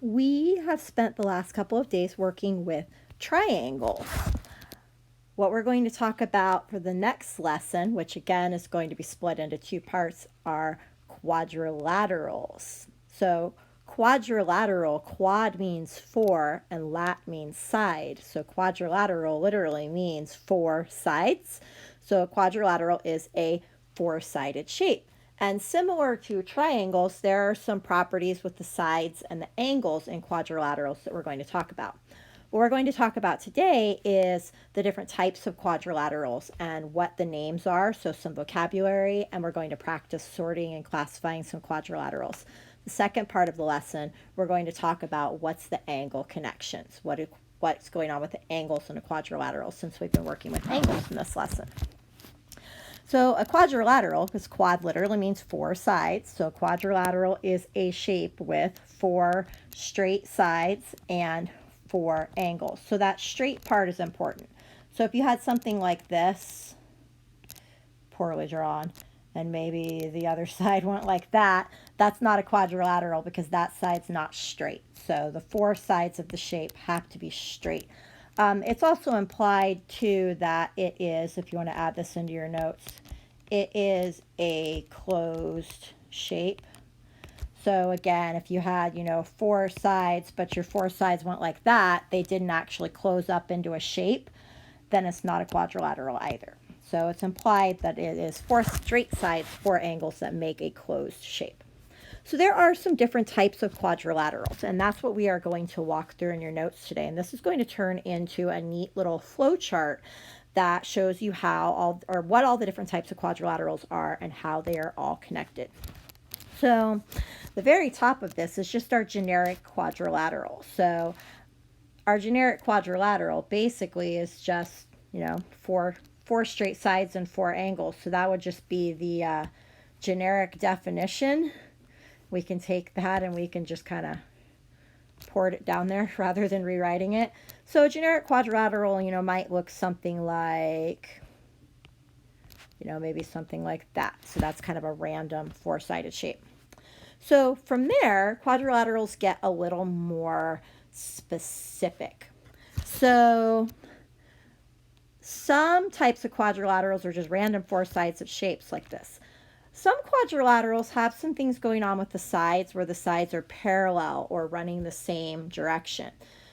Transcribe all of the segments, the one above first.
We have spent the last couple of days working with triangles. What we're going to talk about for the next lesson, which again is going to be split into two parts, are quadrilaterals. So quadrilateral, quad means four and lat means side. So quadrilateral literally means four sides. So a quadrilateral is a four-sided shape. And similar to triangles, there are some properties with the sides and the angles in quadrilaterals that we're going to talk about. What we're going to talk about today is the different types of quadrilaterals and what the names are, so some vocabulary, and we're going to practice sorting and classifying some quadrilaterals. The second part of the lesson, we're going to talk about what's the angle connections, what's going on with the angles in a quadrilateral, since we've been working with angles in this lesson. So a quadrilateral, because quad literally means four sides, so a quadrilateral is a shape with four straight sides and four angles. So that straight part is important. So if you had something like this, poorly drawn, and maybe the other side went like that, that's not a quadrilateral because that side's not straight. So the four sides of the shape have to be straight. It's also implied too that it is, if you want to add this into your notes, it is a closed shape. So again, if you had, four sides, but your four sides went like that, they didn't actually close up into a shape, then it's not a quadrilateral either. So it's implied that it is four straight sides, four angles that make a closed shape. So there are some different types of quadrilaterals, and that's what we are going to walk through in your notes today. And this is going to turn into a neat little flow chart that shows you what all the different types of quadrilaterals are and how they are all connected. So the very top of this is just our generic quadrilateral. So our generic quadrilateral basically is just, four straight sides and four angles. So that would just be the generic definition. We can take that and we can just kind of pour it down there rather than rewriting it. So a generic quadrilateral, might look something like, maybe something like that. So that's kind of a random four-sided shape. So from there, quadrilaterals get a little more specific. So some types of quadrilaterals are just random four sides of shapes like this. Some quadrilaterals have some things going on with the sides where the sides are parallel or running the same direction.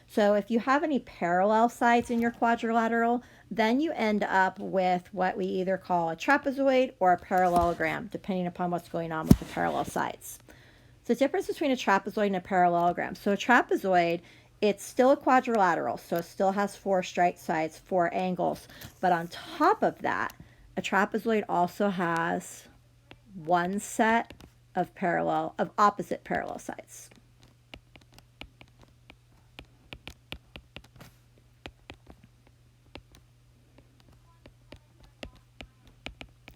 So if you have any parallel sides in your quadrilateral, then you end up with what we either call a trapezoid or a parallelogram, depending upon what's going on with the parallel sides. So the difference between a trapezoid and a parallelogram. So a trapezoid, it's still a quadrilateral, so it still has four straight sides, four angles. But on top of that, a trapezoid also has one set of opposite parallel sides.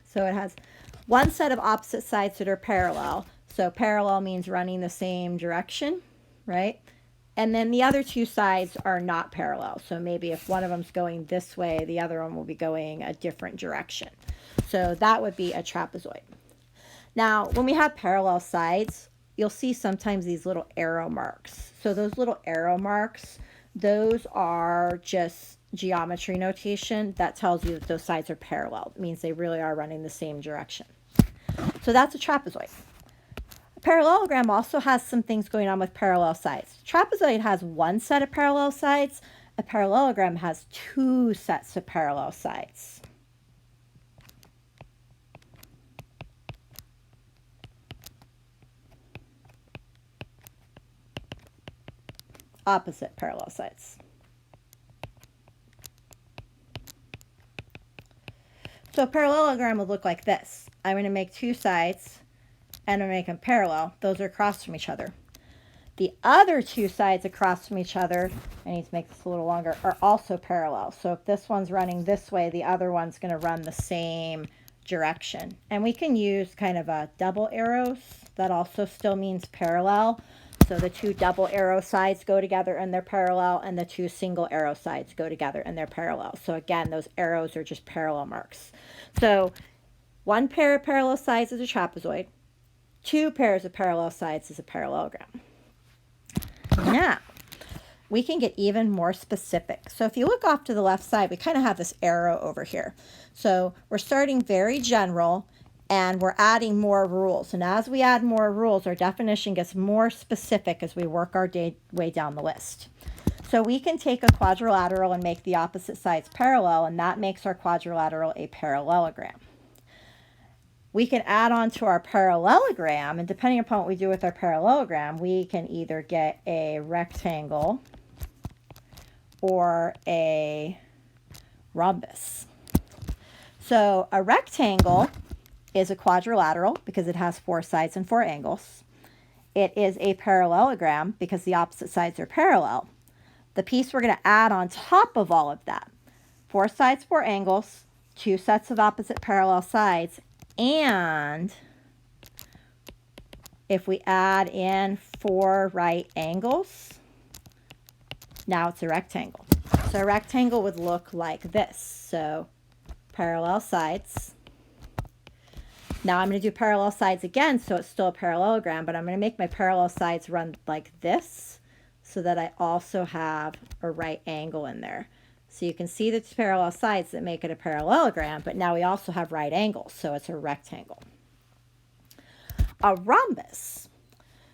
So it has one set of opposite sides that are parallel. So parallel means running the same direction, right? And then the other two sides are not parallel. So maybe if one of them's going this way, the other one will be going a different direction. So that would be a trapezoid. Now, when we have parallel sides, you'll see sometimes these little arrow marks. So those little arrow marks, those are just geometry notation that tells you that those sides are parallel. It means they really are running the same direction. So that's a trapezoid. A parallelogram also has some things going on with parallel sides. A trapezoid has one set of parallel sides. A parallelogram has two sets of parallel sides. Opposite parallel sides. So a parallelogram would look like this. I'm going to make two sides and I'm going to make them parallel. Those are across from each other. The other two sides across from each other, I need to make this a little longer, are also parallel. So if this one's running this way, the other one's going to run the same direction. And we can use kind of a double arrows. That also still means parallel. So the two double arrow sides go together and they're parallel, and the two single arrow sides go together and they're parallel. So again, those arrows are just parallel marks. So one pair of parallel sides is a trapezoid. Two pairs of parallel sides is a parallelogram. Now, we can get even more specific. So if you look off to the left side, we kind of have this arrow over here. So we're starting very general and we're adding more rules. And as we add more rules, our definition gets more specific as we work our way down the list. So we can take a quadrilateral and make the opposite sides parallel, and that makes our quadrilateral a parallelogram. We can add on to our parallelogram, and depending upon what we do with our parallelogram, we can either get a rectangle or a rhombus. So a rectangle is a quadrilateral because it has 4 sides and 4 angles. It is a parallelogram because the opposite sides are parallel. The piece we're going to add on top of all of that, 4 sides, 4 angles, 2 sets of opposite parallel sides, and if we add in 4 right angles, now it's a rectangle. So a rectangle would look like this. So parallel sides. Now I'm going to do parallel sides again, so it's still a parallelogram, but I'm going to make my parallel sides run like this so that I also have a right angle in there. So you can see the parallel sides that make it a parallelogram, but now we also have right angles, so it's a rectangle. A rhombus.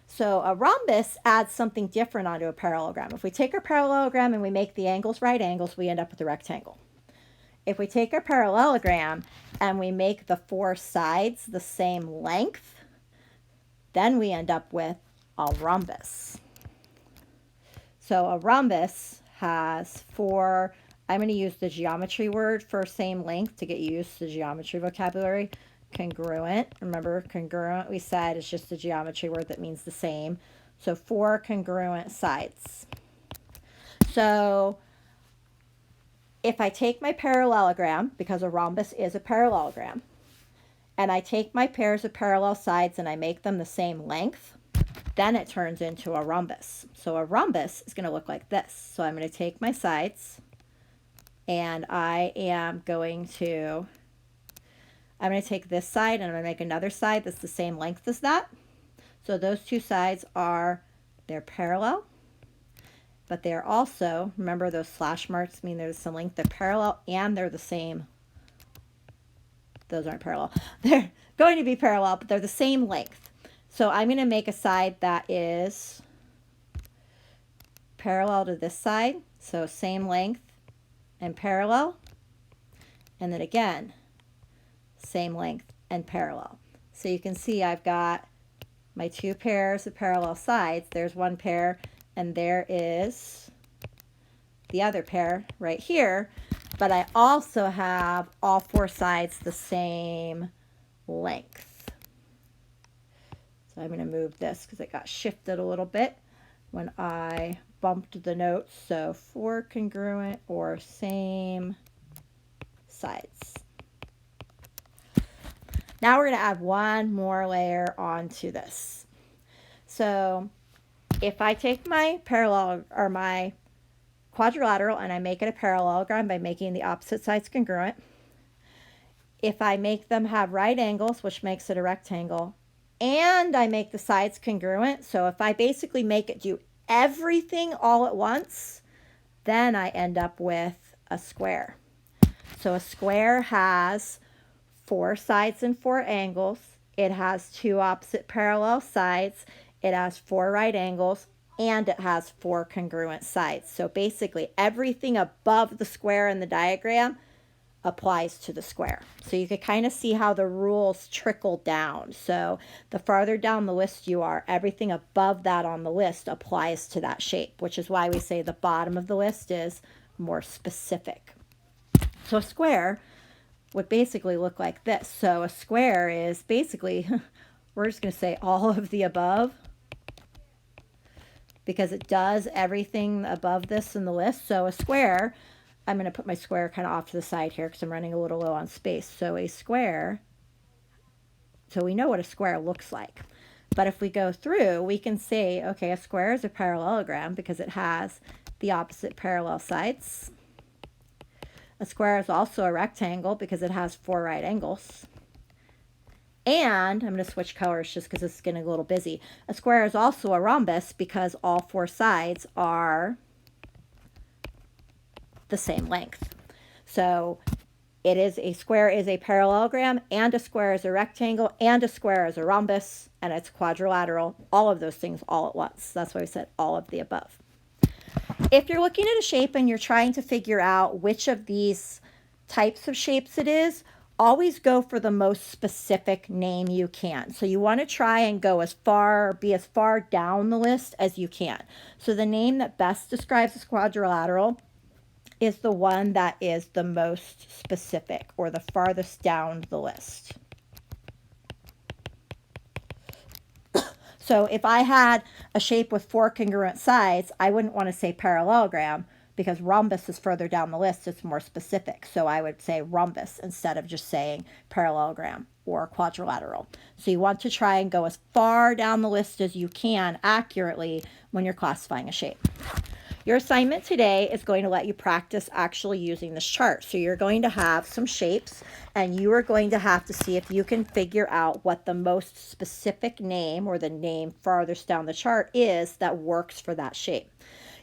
So a rhombus adds something different onto a parallelogram. If we take our parallelogram and we make the angles right angles, we end up with a rectangle. If we take our parallelogram and we make the 4 sides the same length, then we end up with a rhombus. So a rhombus has 4, I'm going to use the geometry word for same length to get used to geometry vocabulary. Congruent. Remember, congruent we said is just a geometry word that means the same. So 4 congruent sides. So if I take my parallelogram, because a rhombus is a parallelogram, and I take my pairs of parallel sides and I make them the same length, then it turns into a rhombus. So a rhombus is going to look like this. So I'm going to take my sides and I'm going to take this side and I'm going to make another side that's the same length as that. So those 2 sides they're parallel, but they're also, remember those slash marks mean there's some length, they're parallel and they're the same. Those aren't parallel. They're going to be parallel, but they're the same length. So I'm going to make a side that is parallel to this side, so same length and parallel, and then again, same length and parallel. So you can see I've got my 2 pairs of parallel sides. There's one pair, and there is the other pair right here, but I also have all 4 sides the same length. So I'm going to move this because it got shifted a little bit when I bumped the notes. So 4 congruent or same sides. Now we're going to add one more layer onto this. So if I take my parallel or my quadrilateral and I make it a parallelogram by making the opposite sides congruent, if I make them have right angles, which makes it a rectangle, and I make the sides congruent, so if I basically make it do everything all at once, then I end up with a square. So a square has 4 sides and 4 angles. It has 2 opposite parallel sides. It has 4 right angles, and it has 4 congruent sides. So basically everything above the square in the diagram applies to the square. So you can kind of see how the rules trickle down. So the farther down the list you are, everything above that on the list applies to that shape, which is why we say the bottom of the list is more specific. So a square would basically look like this. So a square is basically, we're just going to say all of the above, because it does everything above this in the list. So a square, I'm going to put my square kind of off to the side here because I'm running a little low on space. So a square, so we know what a square looks like. But if we go through, we can say, okay, a square is a parallelogram because it has the opposite parallel sides. A square is also a rectangle because it has 4 right angles. And I'm going to switch colors just because it's getting a little busy. A square is also a rhombus because all four sides are the same length. So a square is a parallelogram, and a square is a rectangle, and a square is a rhombus, and it's quadrilateral. All of those things all at once. That's why we said all of the above. If you're looking at a shape and you're trying to figure out which of these types of shapes it is, always go for the most specific name you can. So you want to try and be as far down the list as you can. So the name that best describes this quadrilateral is the one that is the most specific or the farthest down the list. So if I had a shape with four congruent sides, I wouldn't want to say parallelogram because rhombus is further down the list. It's more specific. So I would say rhombus instead of just saying parallelogram or quadrilateral. So you want to try and go as far down the list as you can accurately when you're classifying a shape. Your assignment today is going to let you practice actually using this chart. So you're going to have some shapes and you are going to have to see if you can figure out what the most specific name or the name farthest down the chart is that works for that shape.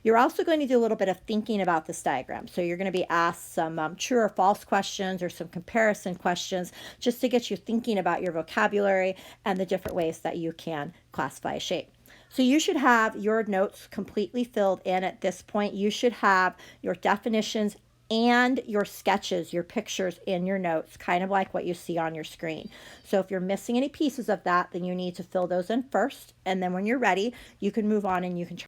You're also going to do a little bit of thinking about this diagram. So you're going to be asked some true or false questions or some comparison questions just to get you thinking about your vocabulary and the different ways that you can classify a shape. So you should have your notes completely filled in at this point. You should have your definitions and your sketches, your pictures in your notes, kind of like what you see on your screen. So if you're missing any pieces of that, then you need to fill those in first. And then when you're ready, you can move on and you can